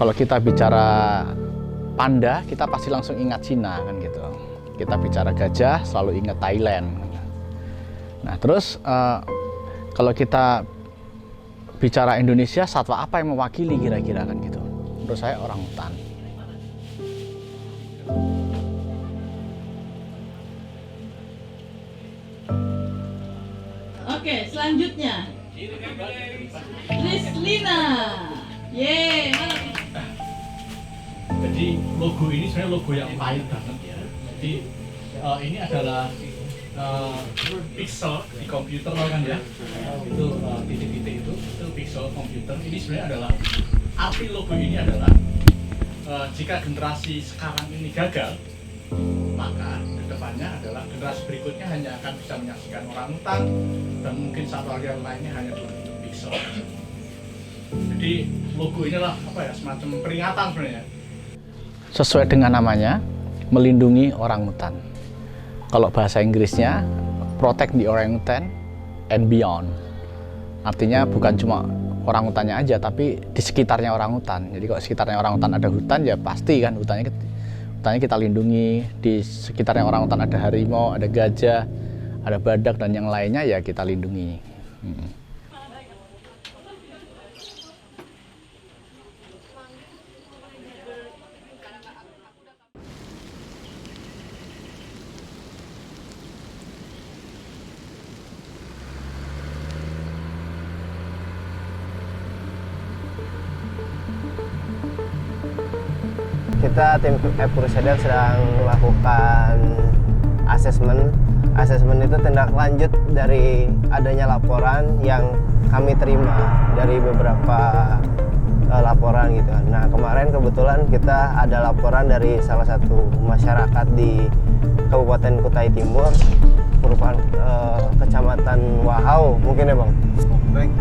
Kalau kita bicara panda, kita pasti langsung ingat Cina kan gitu. Kita bicara gajah, selalu ingat Thailand. Nah terus kalau kita bicara Indonesia, satwa apa yang mewakili kira-kira kan gitu? Menurut saya orangutan. Oke, selanjutnya Krislina. Yeay, mana? Jadi logo ini sebenarnya logo yang pahit banget ya. Jadi ini adalah pixel di komputer kan ya. Itu titik-titik itu pixel komputer. Ini sebenarnya adalah arti logo ini adalah jika generasi sekarang ini gagal, maka kedepannya adalah generasi berikutnya hanya akan bisa menyaksikan orangutan dan mungkin satwa liar lainnya hanya berbentuk pixel. Jadi logo inilah apa ya, semacam peringatan sebenarnya. Sesuai dengan namanya, melindungi orangutan. Kalau bahasa Inggrisnya, protect the orangutan and beyond. Artinya bukan cuma orangutannya aja, tapi di sekitarnya orangutan. Jadi kalau sekitarnya orangutan ada hutan, ya pasti kan hutannya kita lindungi. Di sekitarnya orangutan ada harimau, ada gajah, ada badak dan yang lainnya ya kita lindungi. Kita tim Crusader sedang melakukan asesmen. Asesmen itu tindak lanjut dari adanya laporan yang kami terima dari beberapa laporan gitu. Nah kemarin kebetulan kita ada laporan dari salah satu masyarakat di Kabupaten Kutai Timur, merupakan Kecamatan Wahau mungkin ya Bang? Kongbeng.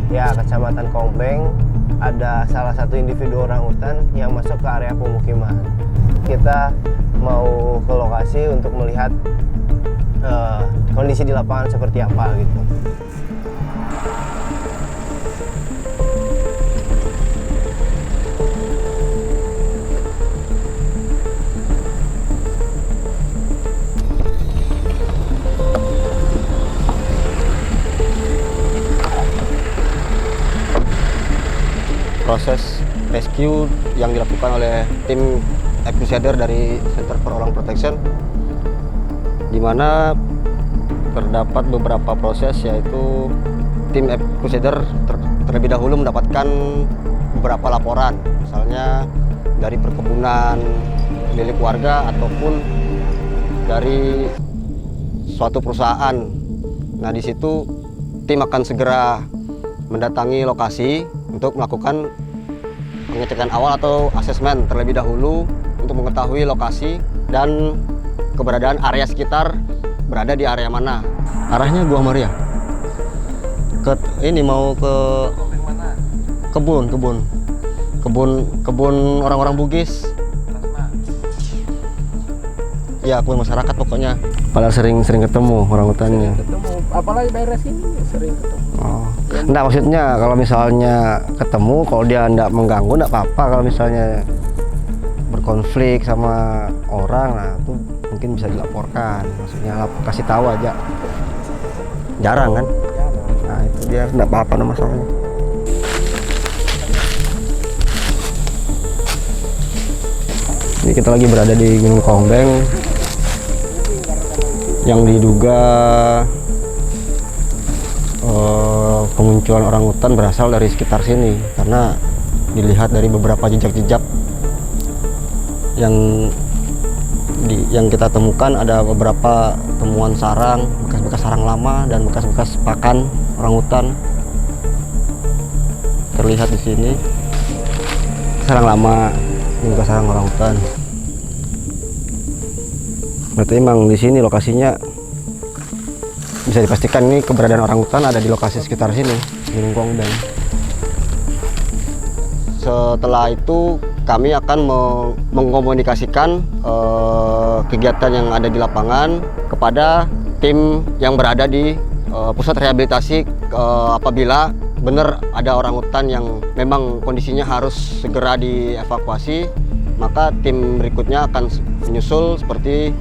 Ya, Kecamatan Kongbeng. Ada salah satu individu orangutan yang masuk ke area pemukiman. Kita mau ke lokasi untuk melihat kondisi di lapangan seperti apa gitu. Proses rescue yang dilakukan oleh tim Crusader dari Center for Orang Protection, di mana terdapat beberapa proses, yaitu tim Crusader terlebih dahulu mendapatkan beberapa laporan, misalnya dari perkebunan milik warga ataupun dari suatu perusahaan. Nah, di situ tim akan segera mendatangi lokasi untuk melakukan pengecekan awal atau asesmen terlebih dahulu untuk mengetahui lokasi dan keberadaan area sekitar berada di area mana. Arahnya Gua Maria. Ini mau ke kebun orang-orang Bugis. Ya, kebun masyarakat pokoknya. Padahal sering ketemu orangutannya. Apalagi daerah sini sering ketemu. Oh. Enggak, maksudnya kalau misalnya ketemu, kalau dia enggak mengganggu enggak apa-apa. Kalau misalnya berkonflik sama orang, nah itu mungkin bisa dilaporkan. Maksudnya kasih tahu aja. Jarang kan? Nah itu dia enggak apa-apa masalahnya. Ini kita lagi berada di Gunung Kongbeng yang diduga kemunculan orangutan berasal dari sekitar sini, karena dilihat dari beberapa jejak-jejak yang kita temukan. Ada beberapa temuan sarang, bekas-bekas sarang lama dan bekas-bekas pakan orangutan terlihat di sini. Sarang lama, juga sarang orangutan. Berarti emang di sini lokasinya bisa dipastikan ini keberadaan orangutan ada di lokasi sekitar sini, Gunung Kongbeng. Setelah itu kami akan mengkomunikasikan kegiatan yang ada di lapangan kepada tim yang berada di pusat rehabilitasi apabila benar ada orangutan yang memang kondisinya harus segera dievakuasi, maka tim berikutnya akan menyusul seperti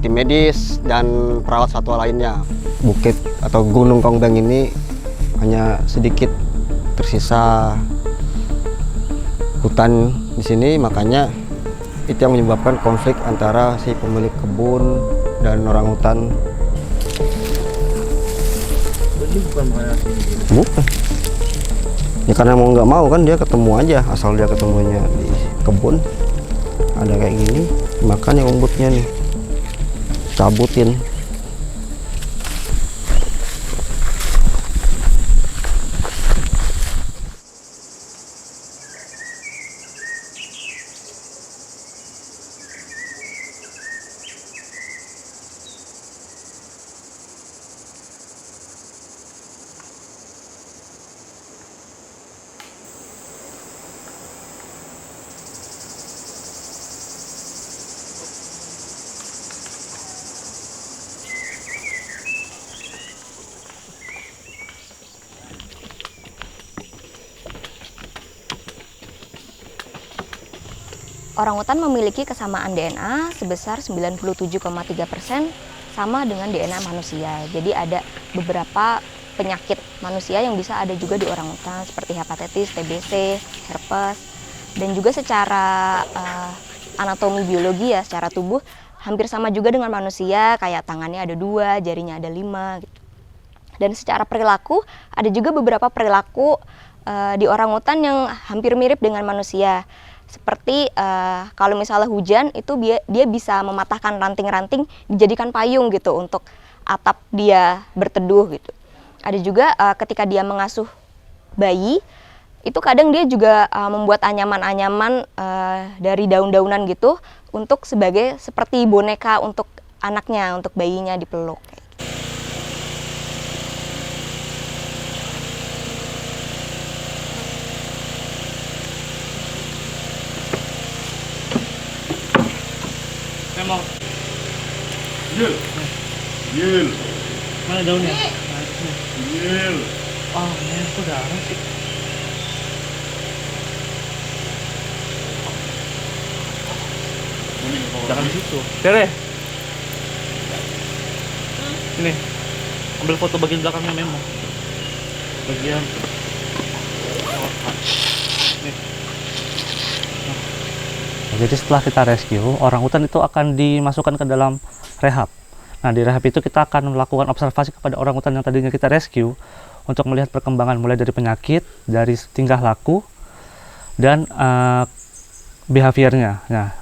tim medis dan perawat satwa lainnya. Bukit atau Gunung Kongbeng ini hanya sedikit tersisa hutan di sini, makanya itu yang menyebabkan konflik antara si pemilik kebun dan orangutan. Bukan. Ya karena mau nggak mau kan dia ketemu aja, asal dia ketemunya di kebun ada kayak gini, makanya umbutnya nih cabutin. Orangutan memiliki kesamaan DNA sebesar 97,3% sama dengan DNA manusia. Jadi ada beberapa penyakit manusia yang bisa ada juga di orangutan seperti hepatitis, TBC, herpes, dan juga secara anatomi biologi ya, secara tubuh hampir sama juga dengan manusia, kayak tangannya ada 2, jarinya ada 5 gitu. Dan secara perilaku ada juga beberapa perilaku di orangutan yang hampir mirip dengan manusia. Seperti kalau misalnya hujan itu dia bisa mematahkan ranting-ranting dijadikan payung gitu untuk atap dia berteduh gitu. Ada juga ketika dia mengasuh bayi itu kadang dia juga membuat anyaman-anyaman dari daun-daunan gitu untuk sebagai seperti boneka untuk anaknya, untuk bayinya dipeluk. Mau Yul, Yul, mana daunnya? Yul, oh men, kok darah sih? Jangan di situ. Tere, ini ambil foto bagian belakangnya Memo. Bagian. Nih. Jadi setelah kita rescue, orangutan itu akan dimasukkan ke dalam rehab. Nah, di rehab itu kita akan melakukan observasi kepada orangutan yang tadinya kita rescue untuk melihat perkembangan mulai dari penyakit, dari tingkah laku, dan behaviornya. Nah,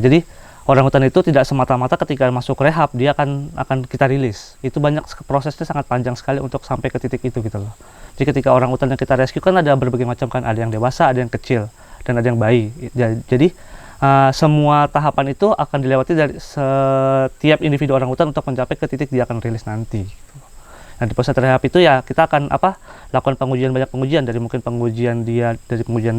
jadi orangutan itu tidak semata-mata ketika masuk rehab dia akan kita rilis. Itu banyak prosesnya, sangat panjang sekali untuk sampai ke titik itu gitu loh. Jadi ketika orangutan yang kita rescue kan ada berbagai macam kan, ada yang dewasa, ada yang kecil, dan ada yang bayi. Jadi semua tahapan itu akan dilewati dari setiap individu orangutan untuk mencapai ke titik dia akan rilis nanti. Nah, di proses rehab itu ya kita akan lakukan banyak pengujian, dari mungkin pengujian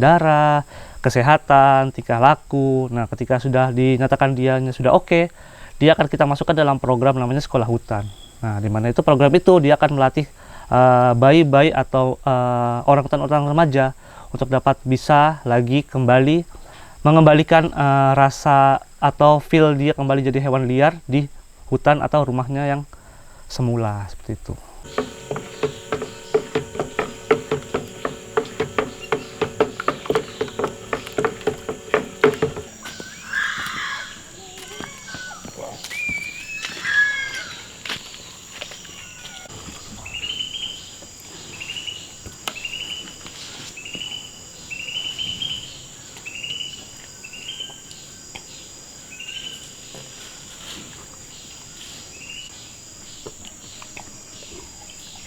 darah, kesehatan, tingkah laku. Nah, ketika sudah dinyatakan dianya sudah oke, dia akan kita masukkan dalam program namanya sekolah hutan. Nah, di mana itu program itu dia akan melatih bayi-bayi atau orangutan remaja untuk dapat bisa lagi mengembalikan rasa atau feel dia kembali jadi hewan liar di hutan atau rumahnya yang semula, seperti itu.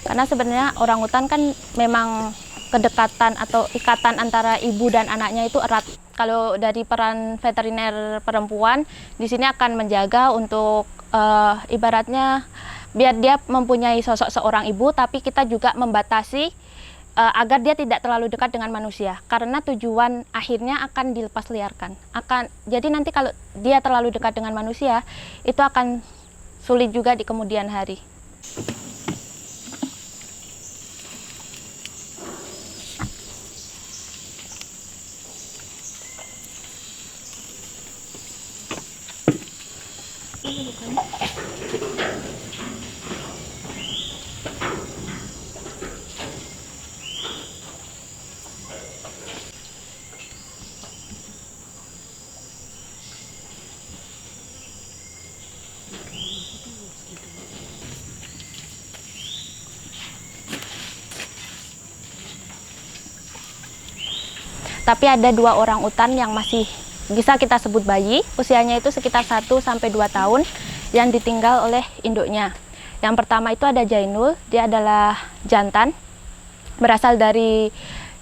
Karena sebenarnya orangutan kan memang kedekatan atau ikatan antara ibu dan anaknya itu erat. Kalau dari peran veteriner perempuan di sini akan menjaga untuk ibaratnya biar dia mempunyai sosok seorang ibu, tapi kita juga membatasi agar dia tidak terlalu dekat dengan manusia. Karena tujuan akhirnya akan dilepas liarkan. Jadi nanti kalau dia terlalu dekat dengan manusia itu akan sulit juga di kemudian hari. tapi ada 2 orang utan yang masih bisa kita sebut bayi, usianya itu sekitar 1 sampai 2 tahun yang ditinggal oleh induknya. Yang pertama itu ada Jainul, dia adalah jantan, berasal dari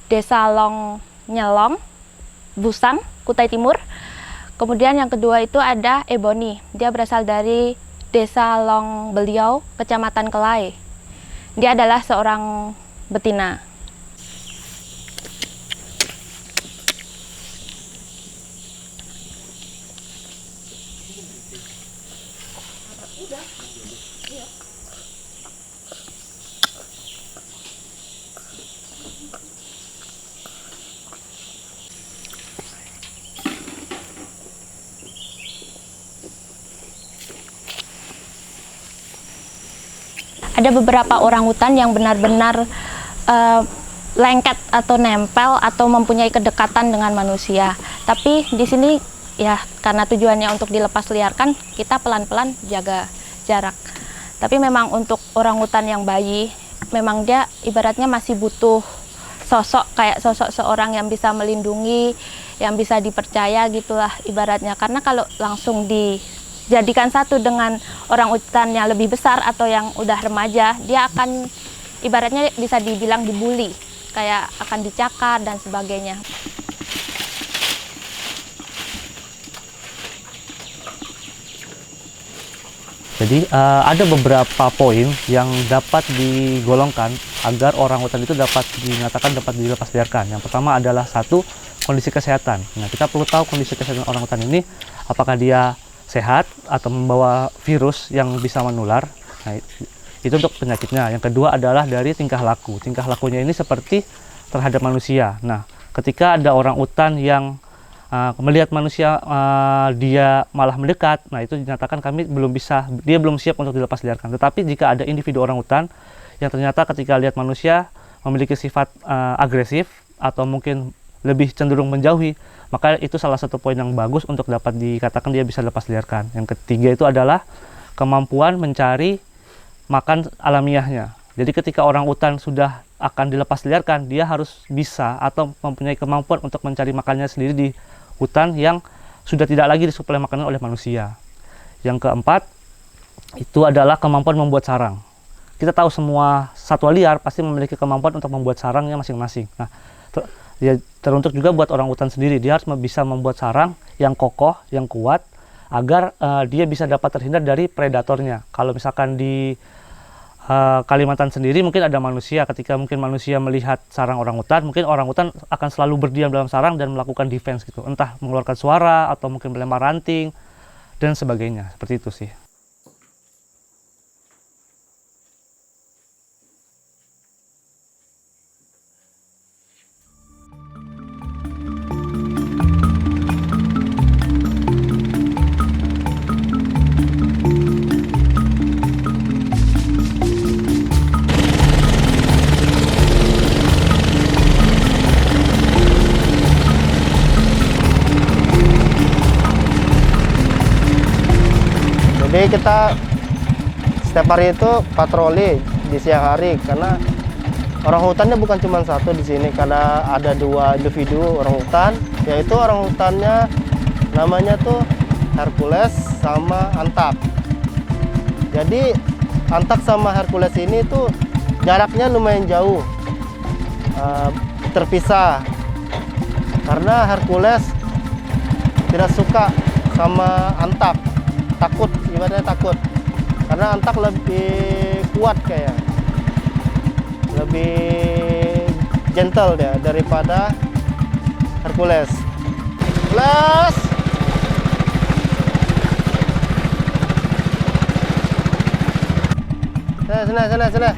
Desa Long Nyelong, Busang, Kutai Timur. Kemudian yang kedua itu ada Ebony, dia berasal dari Desa Long Beliau, Kecamatan Kelai. Dia adalah seorang betina. Ada beberapa orangutan yang benar-benar lengket atau nempel atau mempunyai kedekatan dengan manusia. Tapi di sini ya karena tujuannya untuk dilepas liarkan, kita pelan-pelan jaga jarak. Tapi memang untuk orangutan yang bayi, memang dia ibaratnya masih butuh kayak sosok seorang yang bisa melindungi, yang bisa dipercaya gitulah ibaratnya. Karena kalau langsung dijadikan satu dengan orangutan yang lebih besar atau yang udah remaja, dia akan ibaratnya bisa dibilang dibully, kayak akan dicakar dan sebagainya. Jadi ada beberapa poin yang dapat digolongkan agar orangutan itu dapat dinyatakan dapat dilepas liarkan. Yang pertama adalah satu, kondisi kesehatan. Nah, kita perlu tahu kondisi kesehatan orangutan ini, apakah dia sehat atau membawa virus yang bisa menular. Nah, itu untuk penyakitnya. Yang kedua adalah dari tingkah laku. Tingkah lakunya ini seperti terhadap manusia. Nah, ketika ada orangutan yang melihat manusia dia malah mendekat, nah itu dinyatakan dia belum siap untuk dilepas liarkan. Tetapi jika ada individu orangutan yang ternyata ketika lihat manusia memiliki sifat agresif atau mungkin lebih cenderung menjauhi, maka itu salah satu poin yang bagus untuk dapat dikatakan dia bisa lepas liarkan. Yang ketiga itu adalah kemampuan mencari makan alamiahnya. Jadi ketika orangutan sudah akan dilepas liarkan, dia harus bisa atau mempunyai kemampuan untuk mencari makannya sendiri di hutan yang sudah tidak lagi disuplai makanan oleh manusia. Yang keempat itu adalah kemampuan membuat sarang. Kita tahu semua satwa liar pasti memiliki kemampuan untuk membuat sarangnya masing-masing. Nah, teruntuk juga buat orangutan sendiri, dia harus bisa membuat sarang yang kokoh, yang kuat, agar dia bisa dapat terhindar dari predatornya. Kalau misalkan di Kalimantan sendiri mungkin ada manusia, ketika mungkin manusia melihat sarang orangutan, mungkin orangutan akan selalu berdiam dalam sarang dan melakukan defense gitu, entah mengeluarkan suara atau mungkin melempar ranting dan sebagainya, seperti itu sih. Jadi kita setiap hari itu patroli di siang hari, karena orangutannya bukan cuma satu di sini, karena ada 2 individu orangutan, yaitu orangutannya namanya tuh Hercules sama Antak. Jadi Antak sama Hercules ini tuh jaraknya lumayan jauh, terpisah, karena Hercules tidak suka sama Antak. Takut, ibaratnya takut, karena Antak lebih kuat, kayak lebih gentle dia daripada Hercules. Plus sana.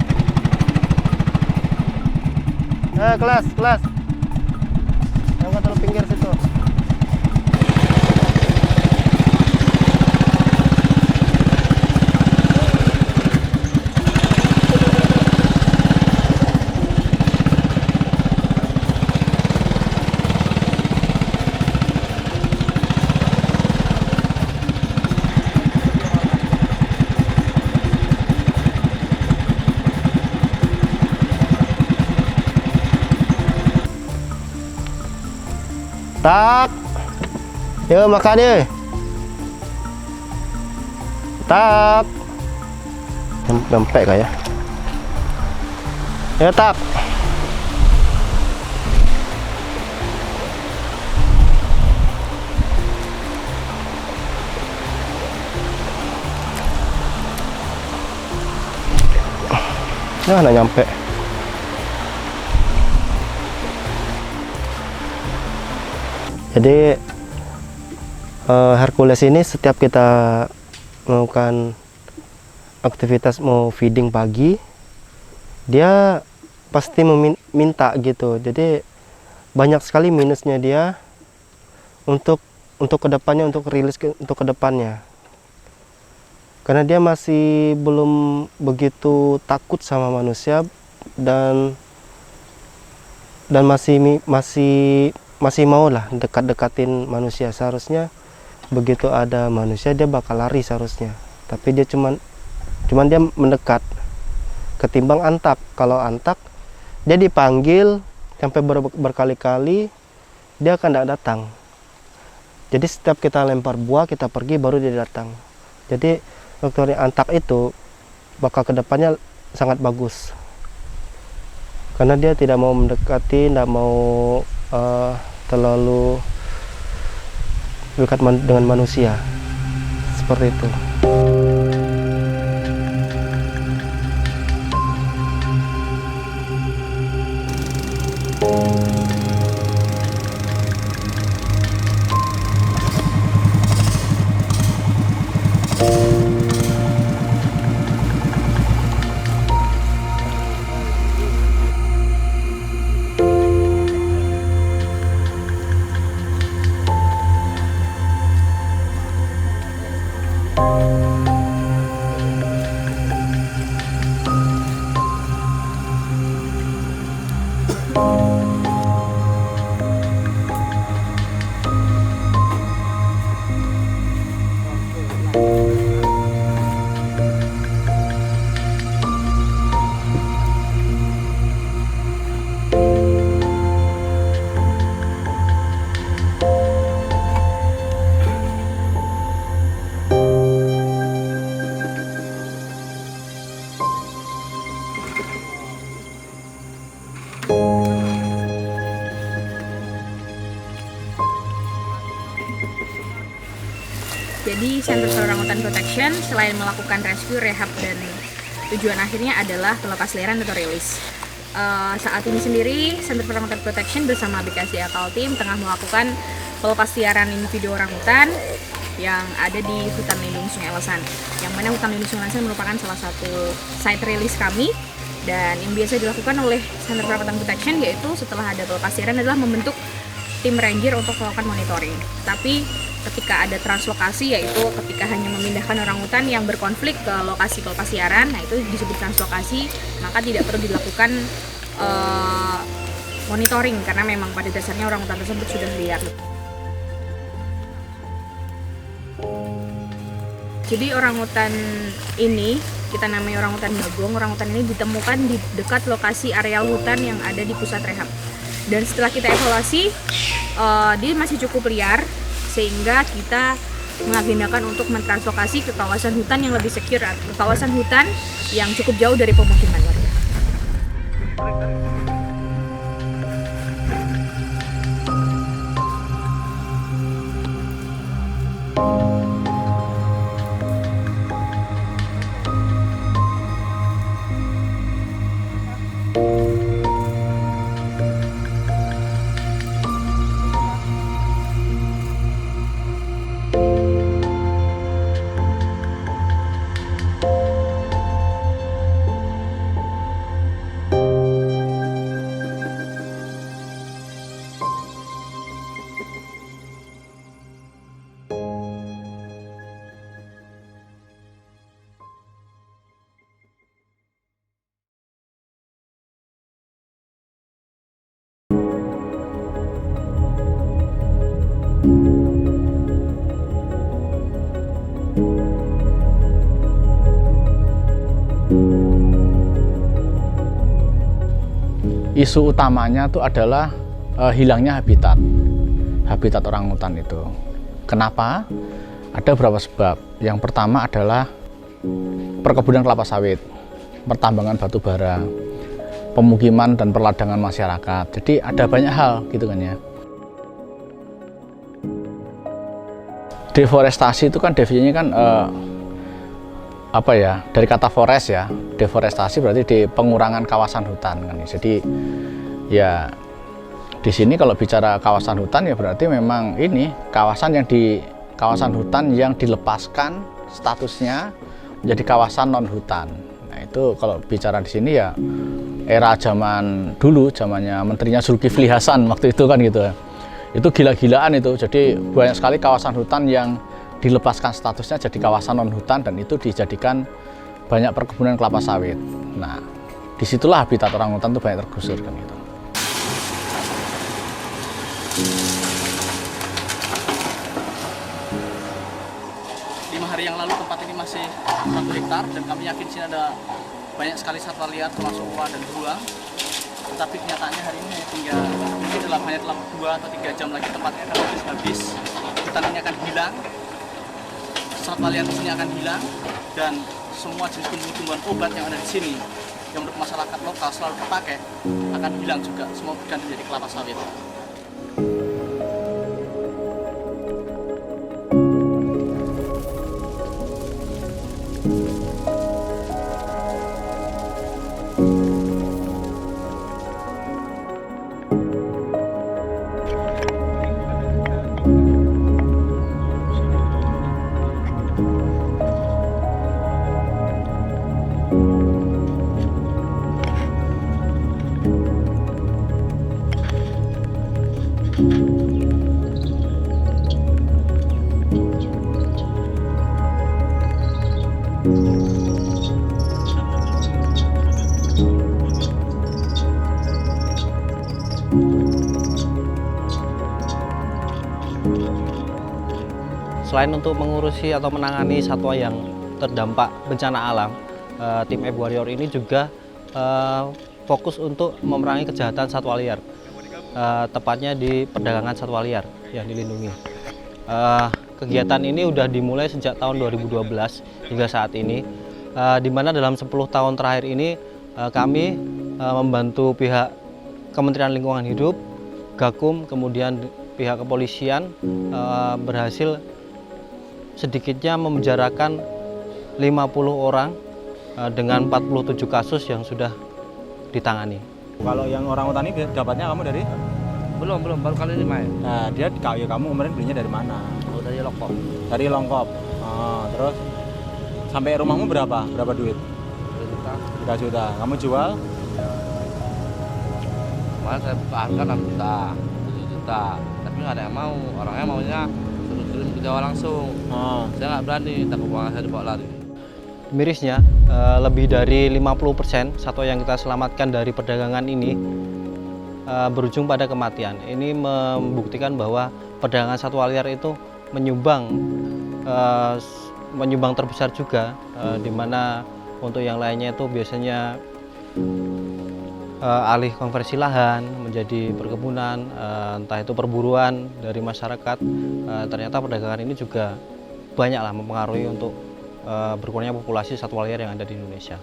Nah, kelas yang kata pinggir situ. Tak. Yuk makan yuk. Tak. Nyampe kayak. Ya tak. Nah, nggak nyampe. Jadi Hercules ini setiap kita melakukan aktivitas mau feeding pagi, dia pasti meminta gitu. Jadi banyak sekali minusnya dia untuk kedepannya, untuk rilis untuk kedepannya. Karena dia masih belum begitu takut sama manusia dan masih mau lah dekat-dekatin manusia. Seharusnya begitu ada manusia dia bakal lari seharusnya, tapi dia cuman dia mendekat. Ketimbang antak, kalau antak dia dipanggil sampai berkali-kali dia akan tidak datang. Jadi setiap kita lempar buah, kita pergi baru dia datang. Jadi waktu antak itu bakal kedepannya sangat bagus karena dia tidak mau mendekati, tidak mau terlalu dekat dengan manusia, seperti itu. Jadi Center for Orangutan Protection selain melakukan rescue, rehab, dan tujuan akhirnya adalah pelepasliaran atau rilis. Saat ini sendiri Center for Orangutan Protection bersama BKSDA Kaltim tengah melakukan pelepasliaran individu orangutan yang ada di hutan lindung Sungai Lesan. Yang mana hutan lindung Sungai Lesan merupakan salah satu site rilis kami, dan yang biasa dilakukan oleh Center for Orangutan Protection yaitu setelah ada pelepasliaran adalah membentuk tim ranger untuk melakukan monitoring. Tapi ketika ada translokasi, yaitu ketika hanya memindahkan orangutan yang berkonflik ke lokasi pelepasliaran, nah itu disebut translokasi, maka tidak perlu dilakukan monitoring karena memang pada dasarnya orangutan tersebut sudah liar. Jadi orangutan ini kita namai orangutan bagong. Orangutan ini ditemukan di dekat lokasi areal hutan yang ada di pusat rehab. Dan setelah kita evaluasi, dia masih cukup liar, sehingga kita mengagendakan untuk mentranslokasi ke kawasan hutan yang lebih secure, ke kawasan hutan yang cukup jauh dari pemukiman warga. Isu utamanya itu adalah hilangnya habitat. habitat orangutan itu. Kenapa? Ada beberapa sebab. Yang pertama adalah perkebunan kelapa sawit, pertambangan batu bara, pemukiman dan perladangan masyarakat. Jadi ada banyak hal gitu kan ya. Deforestasi itu kan definisinya kan dari kata forest ya. Deforestasi berarti di pengurangan kawasan hutan kan. Jadi ya di sini kalau bicara kawasan hutan ya berarti memang ini kawasan hutan yang dilepaskan statusnya menjadi kawasan non hutan. Nah, itu kalau bicara di sini ya era zaman dulu, zamannya menterinya Zulkifli Hasan waktu itu kan gitu. Itu gila-gilaan itu. Jadi banyak sekali kawasan hutan yang dilepaskan statusnya jadi kawasan non hutan dan itu dijadikan banyak perkebunan kelapa sawit. Nah, disitulah habitat orangutan itu banyak tergusur kan gitu. 5 hari yang lalu tempat ini masih 1 hektar dan kami yakin sini ada banyak sekali satwa liar termasuk owa dan beruang. Tapi kenyataannya hari ini tinggal mungkin hanya dalam 2 atau 3 jam lagi tempatnya akan habis. Hutan ini akan hilang, satwa liar di sini akan hilang, dan semua jenis tumbuh-tumbuhan obat yang ada di sini yang menurut masyarakat lokal selalu dipakai akan hilang juga, semua berganti menjadi kelapa sawit. Selain untuk mengurusi atau menangani satwa yang terdampak bencana alam, tim Ape Warrior ini juga fokus untuk memerangi kejahatan satwa liar, tepatnya di perdagangan satwa liar yang dilindungi. Kegiatan ini sudah dimulai sejak tahun 2012 hingga saat ini, di mana dalam 10 tahun terakhir ini kami membantu pihak Kementerian Lingkungan Hidup, Gakum, kemudian pihak kepolisian berhasil sedikitnya memenjarakan 50 orang dengan 47 kasus yang sudah ditangani. Kalau yang orangutan ini dapatnya kamu dari? Belum, baru kali ini main. Nah, kamu kemarin belinya dari mana? Oh, dari Longkop. Dari Longkop. Terus sampai rumahmu berapa? Berapa duit? 3 juta. Kamu jual? Kemarin saya buka harga 6 juta, 7 juta. Tapi nggak ada yang mau. Orangnya maunya turun ke Jawa langsung. Saya nggak berani, takut uang saya dibawa lari. Mirisnya, lebih dari 50% satwa yang kita selamatkan dari perdagangan ini berujung pada kematian. Ini membuktikan bahwa perdagangan satwa liar itu menyumbang terbesar juga, di mana untuk yang lainnya itu biasanya alih konversi lahan menjadi perkebunan, entah itu perburuan dari masyarakat. Ternyata perdagangan ini juga banyaklah mempengaruhi untuk berkurangnya populasi satwa liar yang ada di Indonesia.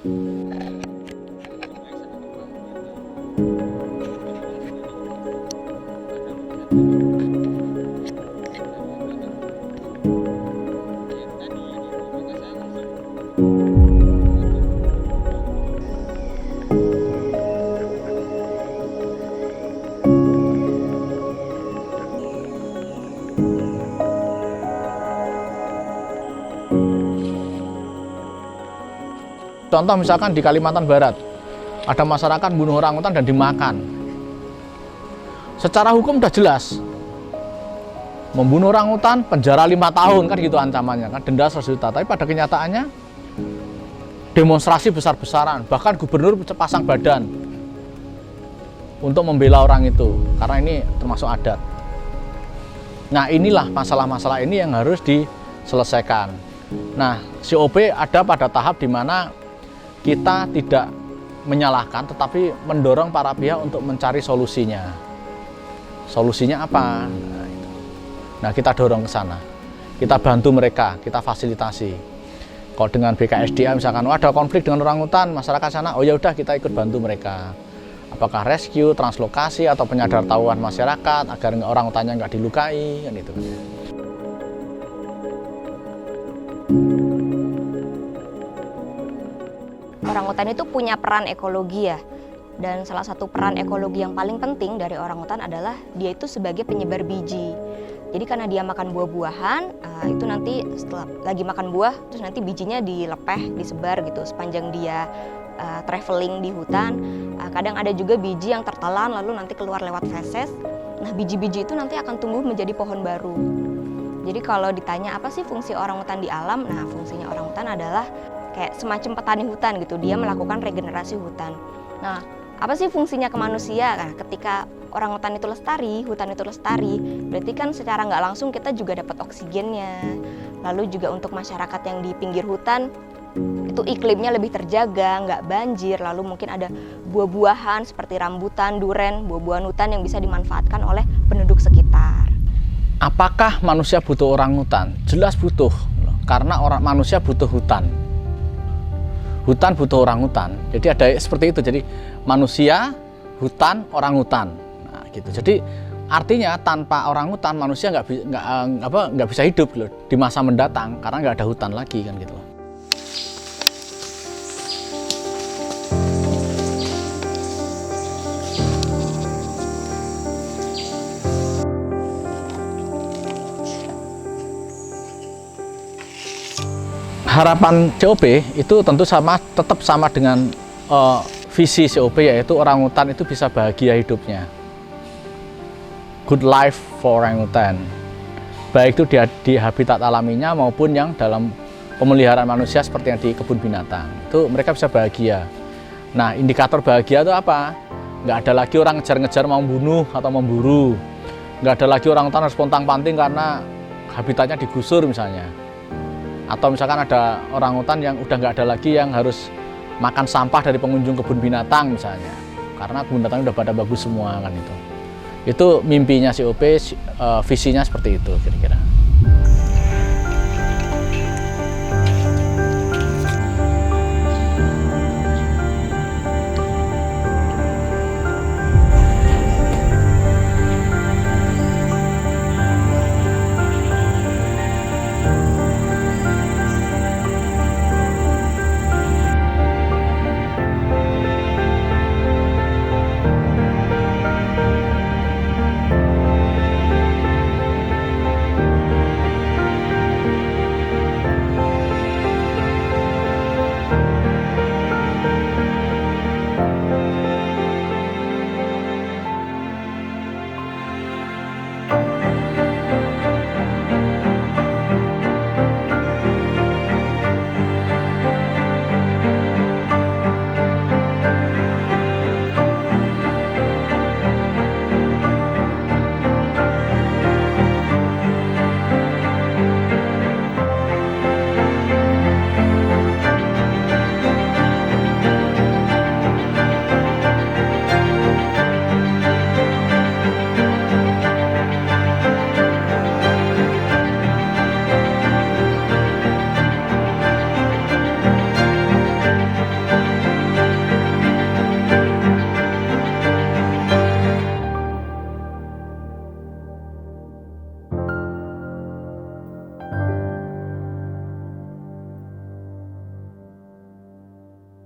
Contoh misalkan di Kalimantan Barat, ada masyarakat bunuh orangutan dan dimakan. Secara hukum sudah jelas, membunuh orangutan penjara 5 tahun kan gitu ancamannya, kan denda 100 juta. Tapi pada kenyataannya demonstrasi besar-besaran, bahkan gubernur pasang badan untuk membela orang itu, karena ini termasuk adat. Nah, inilah masalah-masalah ini yang harus diselesaikan. Nah, COP ada pada tahap di mana kita tidak menyalahkan, tetapi mendorong para pihak untuk mencari solusinya. Solusinya apa? Nah, itu. Nah, kita dorong ke sana. Kita bantu mereka, kita fasilitasi. Kalau dengan BKSDA misalkan ada konflik dengan orangutan, masyarakat sana, oh ya udah kita ikut bantu mereka. Apakah rescue, translokasi atau penyadartahuan masyarakat agar orangutannya nggak dilukai kan itu. Orangutan itu punya peran ekologi ya. Dan salah satu peran ekologi yang paling penting dari orangutan adalah dia itu sebagai penyebar biji. Jadi karena dia makan buah-buahan, itu nanti setelah lagi makan buah, terus nanti bijinya dilepeh, disebar gitu sepanjang dia traveling di hutan. Kadang ada juga biji yang tertelan lalu nanti keluar lewat feses. Nah, biji-biji itu nanti akan tumbuh menjadi pohon baru. Jadi kalau ditanya apa sih fungsi orangutan di alam? Nah, fungsinya orangutan adalah kayak semacam petani hutan gitu. Dia melakukan regenerasi hutan. Nah, apa sih fungsinya ke manusia? Nah, ketika orangutan itu lestari, hutan itu lestari, berarti kan secara nggak langsung kita juga dapat oksigennya. Lalu juga untuk masyarakat yang di pinggir hutan, itu iklimnya lebih terjaga, nggak banjir. Lalu mungkin ada buah-buahan seperti rambutan, duren, buah-buahan hutan yang bisa dimanfaatkan oleh penduduk sekitar. Apakah manusia butuh orangutan? Jelas butuh, karena manusia butuh hutan. Hutan butuh orangutan. Jadi ada seperti itu. Jadi manusia, hutan, orangutan. Nah, gitu. Jadi artinya tanpa orangutan manusia nggak bisa hidup loh di masa mendatang karena nggak ada hutan lagi kan gitu loh. Harapan COP itu tentu tetap sama dengan visi COP, yaitu orangutan itu bisa bahagia hidupnya. Good life for orangutan. Baik itu di habitat alaminya maupun yang dalam pemeliharaan manusia seperti yang di kebun binatang. Itu mereka bisa bahagia. Nah, indikator bahagia itu apa? Nggak ada lagi orang ngejar-ngejar mau membunuh atau memburu. Nggak ada lagi orangutan harus pontang-panting karena habitatnya digusur misalnya. Atau misalkan ada orangutan yang udah nggak ada lagi yang harus makan sampah dari pengunjung kebun binatang misalnya, karena kebun binatang udah pada bagus semua kan itu mimpinya COP, visinya seperti itu kira-kira.